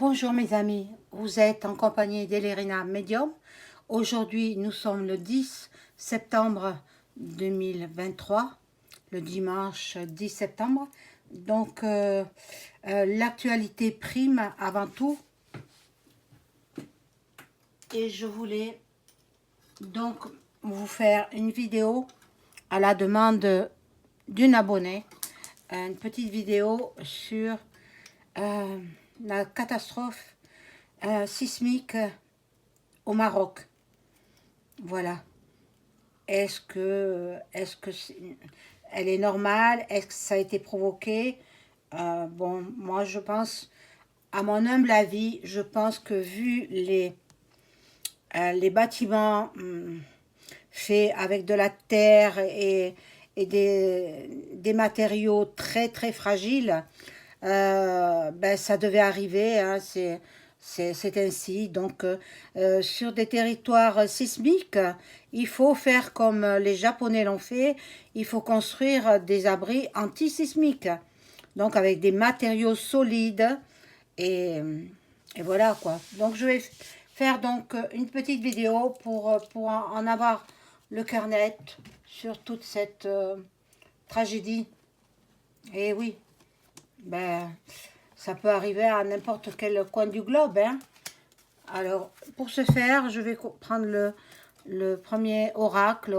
Bonjour mes amis, vous êtes en compagnie d'Elerina Medium. Aujourd'hui nous sommes le 10 septembre 2023, le dimanche 10 septembre. Donc l'actualité prime avant tout. Et je voulais donc vous faire une vidéo à la demande d'une abonnée, une petite vidéo sur la catastrophe sismique au Maroc. Voilà. Est-ce que elle est normale? Est-ce que ça a été provoqué? Bon, moi je pense, à mon humble avis, je pense que vu les bâtiments faits avec de la terre et des matériaux très très fragiles, ben, ça devait arriver, hein, c'est ainsi. Donc, sur des territoires sismiques, il faut faire comme les Japonais l'ont fait, il faut construire des abris antisismiques. Donc, avec des matériaux solides, et, et voilà quoi. Donc, je vais faire donc une petite vidéo pour en avoir le cœur net sur toute cette tragédie. Et oui, ben, ça peut arriver à n'importe quel coin du globe, hein. Alors, pour ce faire, je vais prendre le premier oracle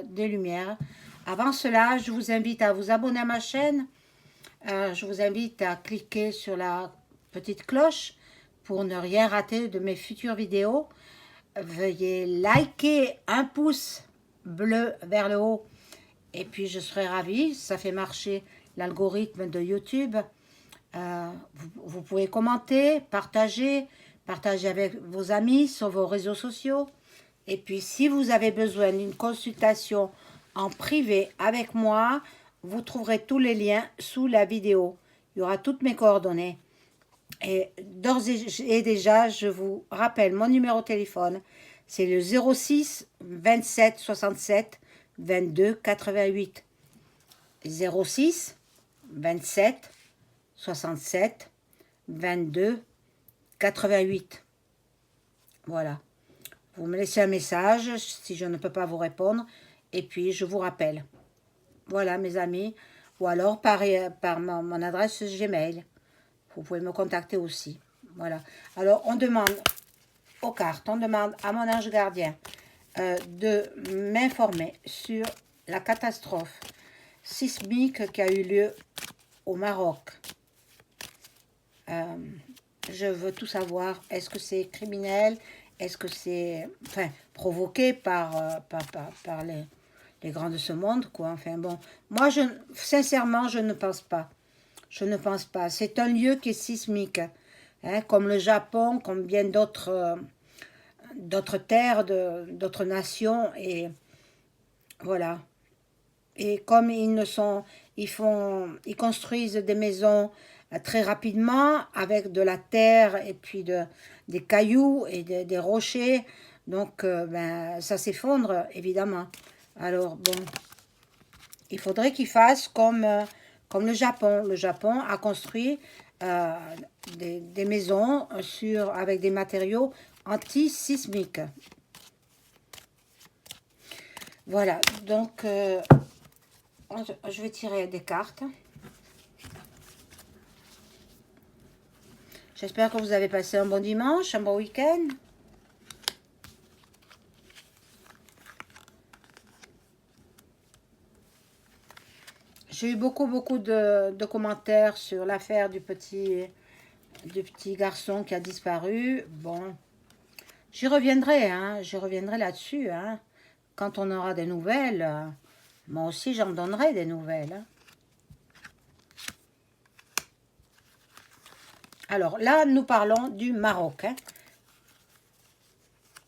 des Lumières. Avant cela, je vous invite à vous abonner à ma chaîne. Je vous invite à cliquer sur la petite cloche pour ne rien rater de mes futures vidéos. Veuillez liker, un pouce bleu vers le haut. Et puis, je serai ravie. Ça fait marcher l'algorithme de YouTube. Vous pouvez commenter, partager avec vos amis sur vos réseaux sociaux. Et puis, si vous avez besoin d'une consultation en privé avec moi, vous trouverez tous les liens sous la vidéo. Il y aura toutes mes coordonnées. Et d'ores et déjà, je vous rappelle mon numéro de téléphone. C'est le 06 27 67 22 88. 06 27 67 22 88. Voilà. Vous me laissez un message si je ne peux pas vous répondre. Et puis, je vous rappelle. Voilà, mes amis. Ou alors par mon adresse Gmail. Vous pouvez me contacter aussi. Voilà. Alors, on demande aux cartes, on demande à mon ange gardien de m'informer sur la catastrophe sismique qui a eu lieu au Maroc. Je veux tout savoir. Est-ce que c'est criminel? Est-ce que c'est provoqué par les grands de ce monde, quoi. Enfin bon, moi, sincèrement, je ne pense pas. Je ne pense pas. C'est un lieu qui est sismique, hein, comme le Japon, comme bien d'autres terres, d'autres nations, et voilà. Et comme ils construisent des maisons très rapidement avec de la terre et puis des cailloux et des rochers, donc ben, ça s'effondre évidemment. Alors bon, il faudrait qu'ils fassent comme le Japon. Le Japon a construit des maisons avec des matériaux anti-sismiques. Voilà, donc je vais tirer des cartes. J'espère que vous avez passé un bon dimanche, un bon week-end. J'ai eu beaucoup de commentaires sur l'affaire du petit garçon qui a disparu. Bon, j'y reviendrai, hein, j'y reviendrai là-dessus, hein. Quand on aura des nouvelles, moi aussi j'en donnerai des nouvelles, hein. Alors là, nous parlons du Maroc, hein.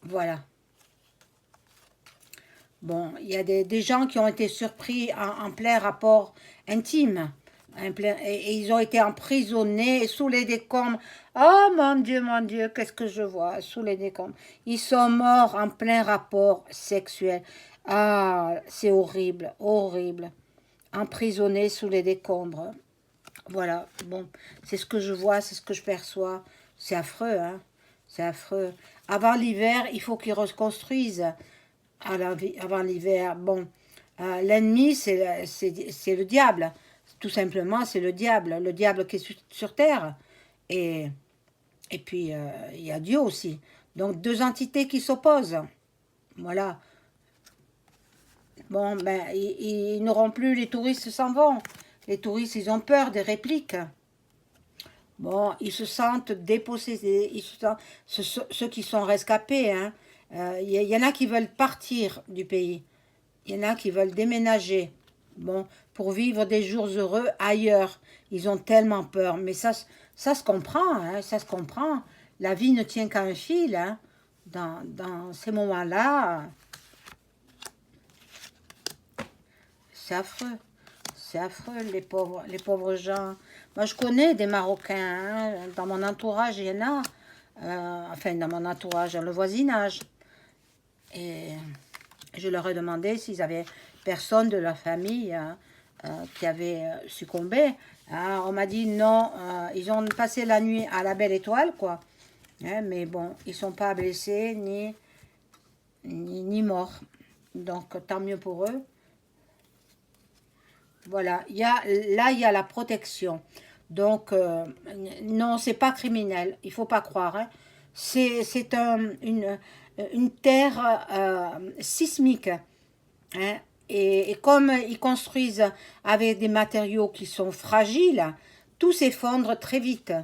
Voilà. Bon, il y a des gens qui ont été surpris en plein rapport intime. Et ils ont été emprisonnés sous les décombres. Oh mon Dieu, qu'est-ce que je vois sous les décombres. Ils sont morts en plein rapport sexuel. Ah, c'est horrible, horrible. Emprisonnés sous les décombres. Voilà, bon, c'est ce que je vois, c'est ce que je perçois. C'est affreux, hein. C'est affreux. Avant l'hiver, il faut qu'ils reconstruisent. Avant l'hiver, bon, l'ennemi, c'est le diable. Tout simplement, c'est le diable qui est sur terre. Et, et puis, il y a Dieu aussi. Donc, deux entités qui s'opposent. Voilà. Bon, ben, ils n'auront plus, les touristes s'en vont. Les touristes, ils ont peur des répliques. Bon, ils se sentent dépossédés, ceux qui sont rescapés, hein. Y en a qui veulent partir du pays. Il y en a qui veulent déménager. Bon, pour vivre des jours heureux ailleurs. Ils ont tellement peur. Mais ça se comprend, hein, ça se comprend. La vie ne tient qu'à un fil, hein. Dans ces moments-là, c'est affreux. C'est affreux, les pauvres gens. Moi, je connais des Marocains, hein. Dans mon entourage, il y en a. Enfin, dans mon entourage, dans le voisinage. Et je leur ai demandé s'ils avaient personne de leur famille, hein, qui avait succombé. Hein, on m'a dit non, ils ont passé la nuit à la Belle Étoile, quoi. Hein, mais bon, ils ne sont pas blessés ni morts. Donc, tant mieux pour eux. Voilà, là, il y a la protection. Donc, non, c'est pas criminel, il faut pas croire, hein. C'est une terre sismique, hein. Et comme ils construisent avec des matériaux qui sont fragiles, tout s'effondre très vite.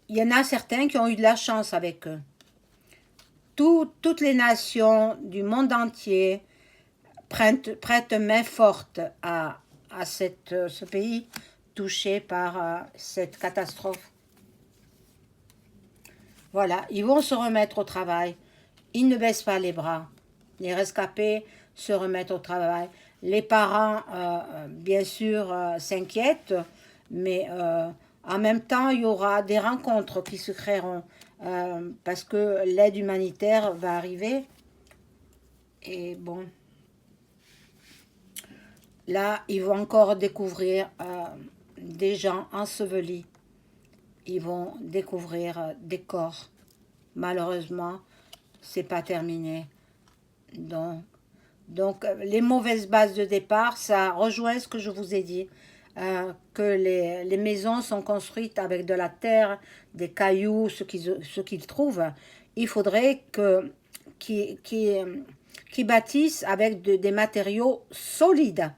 Il y en a certains qui ont eu de la chance avec eux. Toutes les nations du monde entier prête main forte à ce pays touché par cette catastrophe. Voilà, ils vont se remettre au travail. Ils ne baissent pas les bras. Les rescapés se remettent au travail. Les parents, bien sûr, s'inquiètent, mais en même temps, il y aura des rencontres qui se créeront parce que l'aide humanitaire va arriver. Et bon, là, ils vont encore découvrir des gens ensevelis. Ils vont découvrir des corps. Malheureusement, c'est pas terminé. Donc, les mauvaises bases de départ, ça rejoint ce que je vous ai dit. Que les maisons sont construites avec de la terre, des cailloux, ce qu'ils trouvent. Il faudrait qu'ils bâtissent avec des matériaux solides.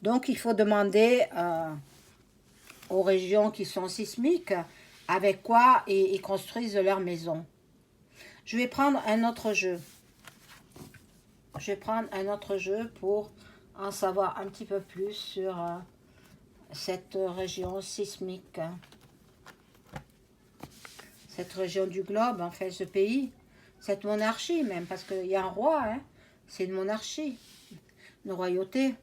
Donc, il faut demander aux régions qui sont sismiques avec quoi ils construisent leur maison. Je vais prendre un autre jeu. Je vais prendre un autre jeu pour en savoir un petit peu plus sur cette région sismique. Cette région du globe, en fait, ce pays. Cette monarchie même, parce qu'il y a un roi, hein. C'est une monarchie, une royauté.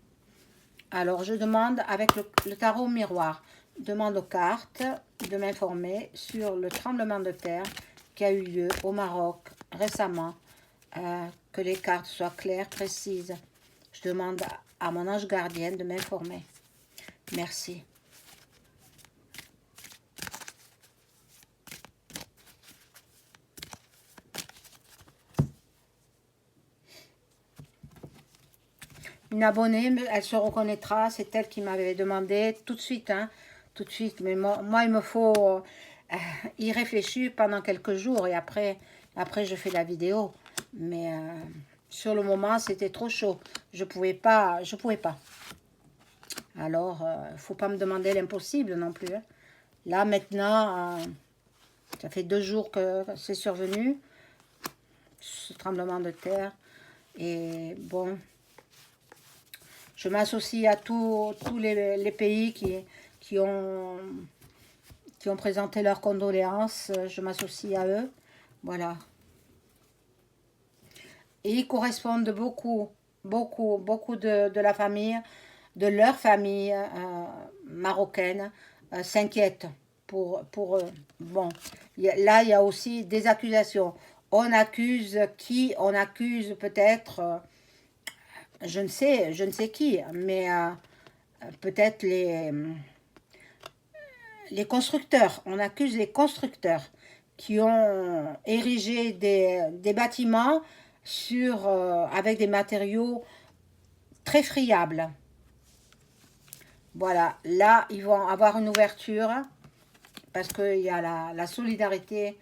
Alors, je demande avec le tarot miroir, demande aux cartes de m'informer sur le tremblement de terre qui a eu lieu au Maroc récemment, que les cartes soient claires, précises. Je demande à mon ange gardien de m'informer. Merci. Une abonnée, elle se reconnaîtra, c'est elle qui m'avait demandé tout de suite, hein, tout de suite. Mais moi il me faut y réfléchir pendant quelques jours et après je fais la vidéo. Mais sur le moment, c'était trop chaud. Je pouvais pas. Alors, faut pas me demander l'impossible non plus, hein. Là, maintenant, ça fait 2 jours que c'est survenu, ce tremblement de terre. Et bon, je m'associe à tous les pays qui ont présenté leurs condoléances. Je m'associe à eux. Voilà. Et ils correspondent beaucoup de la famille, de leur famille marocaine, s'inquiètent pour eux. Bon, là, il y a aussi des accusations. On accuse qui? On accuse peut-être, je ne sais qui, mais peut-être les constructeurs. On accuse les constructeurs qui ont érigé des bâtiments avec des matériaux très friables. Voilà, là, ils vont avoir une ouverture parce qu'il y a la solidarité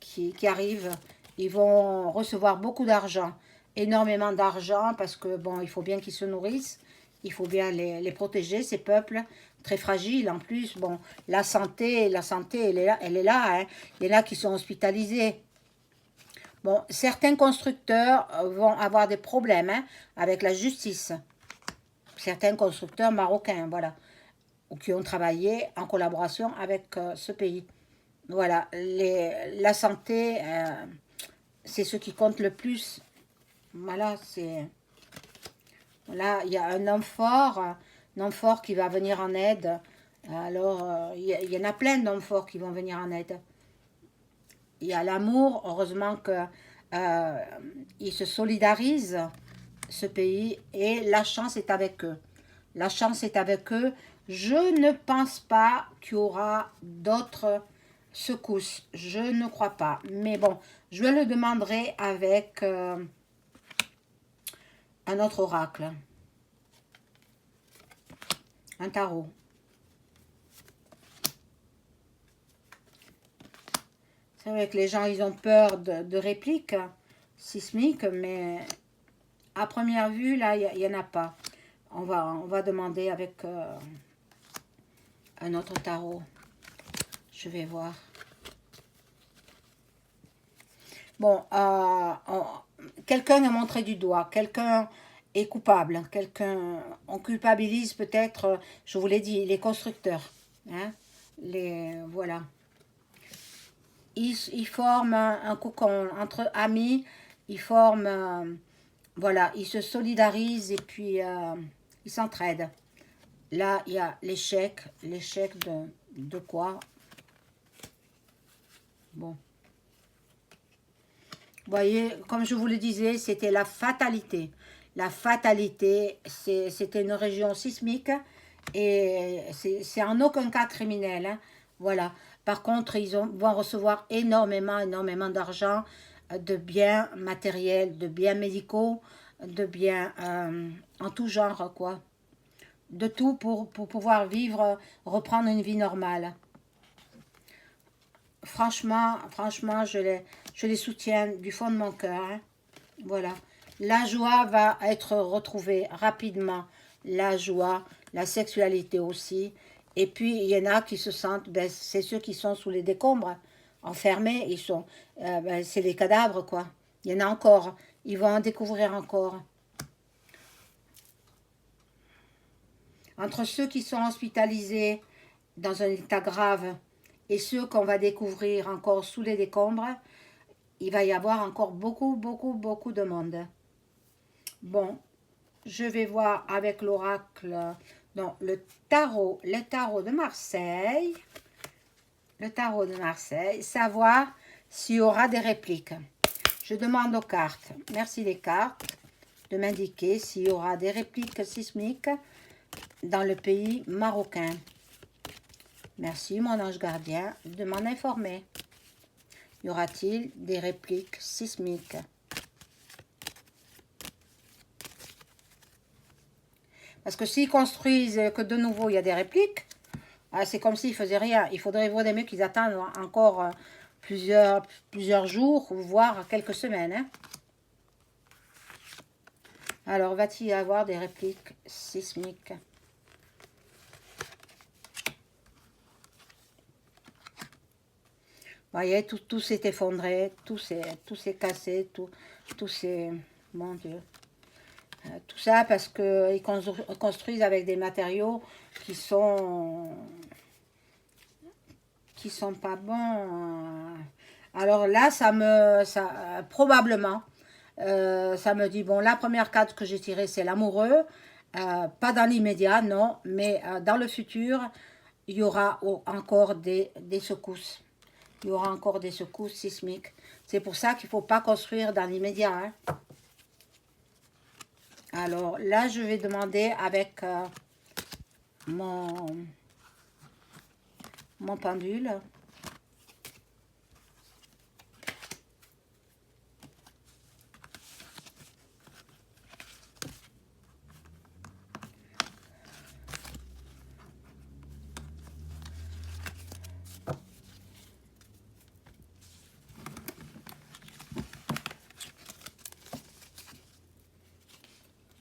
qui arrive. Ils vont recevoir beaucoup d'argent, énormément d'argent, parce que, bon, il faut bien qu'ils se nourrissent, il faut bien les protéger, ces peuples très fragiles. En plus, bon, la santé, elle est là, hein. Il y en a qui sont hospitalisés. Bon, certains constructeurs vont avoir des problèmes hein, avec la justice. Certains constructeurs marocains, voilà, ou qui ont travaillé en collaboration avec ce pays. Voilà, la santé, c'est ce qui compte le plus. Voilà, c'est... Là, il y a un homme fort qui va venir en aide. Alors, il y en a plein d'hommes forts qui vont venir en aide. Il y a l'amour, heureusement que ils se solidarisent, ce pays, et la chance est avec eux. La chance est avec eux. Je ne pense pas qu'il y aura d'autres secousses. Je ne crois pas. Mais bon, je le demanderai avec un autre oracle. Un tarot. C'est vrai que les gens, ils ont peur de répliques sismiques, mais à première vue, là, il n'y en a pas. On va demander avec un autre tarot. Je vais voir. Bon, quelqu'un a montré du doigt. Quelqu'un est coupable. On culpabilise peut-être, je vous l'ai dit, les constructeurs. Hein, voilà. Ils forment un cocon entre amis. Ils forment, voilà, ils se solidarisent et puis ils s'entraident. Là, il y a l'échec. L'échec de quoi? Bon. Vous voyez, comme je vous le disais, c'était la fatalité. La fatalité, c'était une région sismique et c'est en aucun cas criminel. Hein. Voilà. Par contre, vont recevoir énormément d'argent, de biens matériels, de biens médicaux, de biens en tout genre, quoi. De tout pour pouvoir vivre, reprendre une vie normale. Franchement, je les soutiens du fond de mon cœur. Hein. Voilà. La joie va être retrouvée rapidement. La joie, la sexualité aussi. Et puis, il y en a qui se sentent, ben, c'est ceux qui sont sous les décombres, enfermés. Ben, c'est les cadavres, quoi. Il y en a encore. Ils vont en découvrir encore. Entre ceux qui sont hospitalisés dans un état grave et ceux qu'on va découvrir encore sous les décombres, il va y avoir encore beaucoup de monde. Bon, je vais voir avec l'oracle, non, le tarot de Marseille, savoir s'il y aura des répliques. Je demande aux cartes, merci les cartes, de m'indiquer s'il y aura des répliques sismiques dans le pays marocain. Merci mon ange gardien de m'en informer. Y aura-t-il des répliques sismiques? Parce que s'ils construisent que de nouveau il y a des répliques, c'est comme s'ils ne faisaient rien. Il faudrait voir des mieux qu'ils attendent encore plusieurs jours, voire quelques semaines. Hein. Alors, va-t-il y avoir des répliques sismiques? Vous voyez, tout s'est effondré, tout s'est cassé, tout s'est... Mon Dieu. Tout ça parce qu'ils construisent avec des matériaux qui sont pas bons. Alors là, probablement, ça me dit, bon, la première carte que j'ai tirée, c'est l'amoureux. Pas dans l'immédiat, non, mais dans le futur, il y aura encore des secousses. Il y aura encore des secousses sismiques. C'est pour ça qu'il ne faut pas construire dans l'immédiat. Hein. Alors là, je vais demander avec mon pendule.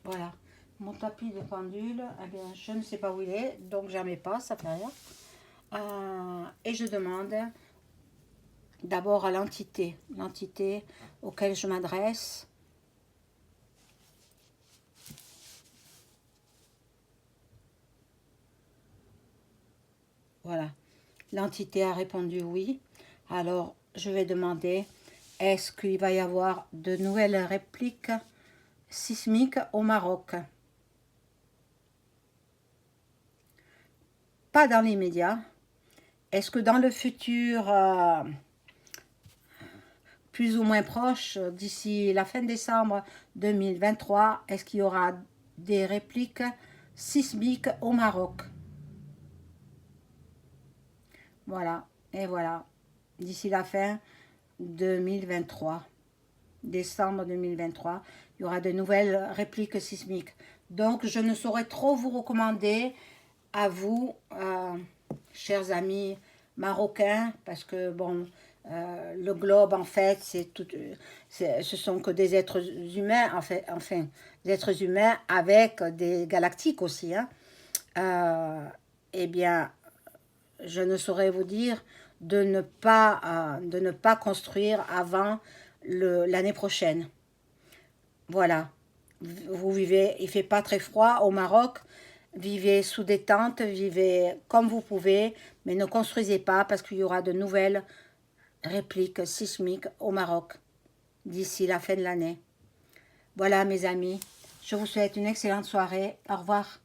Voilà, mon tapis de pendule, eh bien, je ne sais pas où il est, donc j'en mets pas, ça fait rien. Et je demande d'abord à l'entité auquel je m'adresse. Voilà, l'entité a répondu oui. Alors, je vais demander, est-ce qu'il va y avoir de nouvelles répliques sismiques au Maroc? Pas dans l'immédiat. Est-ce que dans le futur, plus ou moins proche, d'ici la fin décembre 2023, est-ce qu'il y aura des répliques sismiques au Maroc? Voilà, et voilà, d'ici la fin 2023, décembre 2023, il y aura de nouvelles répliques sismiques. Donc, je ne saurais trop vous recommander à vous, chers amis marocains, parce que, bon, le globe, en fait, ce sont que des êtres humains, enfin, des êtres humains avec des galactiques aussi, hein. Eh bien, je ne saurais vous dire de ne pas construire avant l'année prochaine. Voilà. Vous vivez, il ne fait pas très froid au Maroc. Vivez sous des tentes, vivez comme vous pouvez, mais ne construisez pas parce qu'il y aura de nouvelles répliques sismiques au Maroc d'ici la fin de l'année. Voilà mes amis, je vous souhaite une excellente soirée. Au revoir.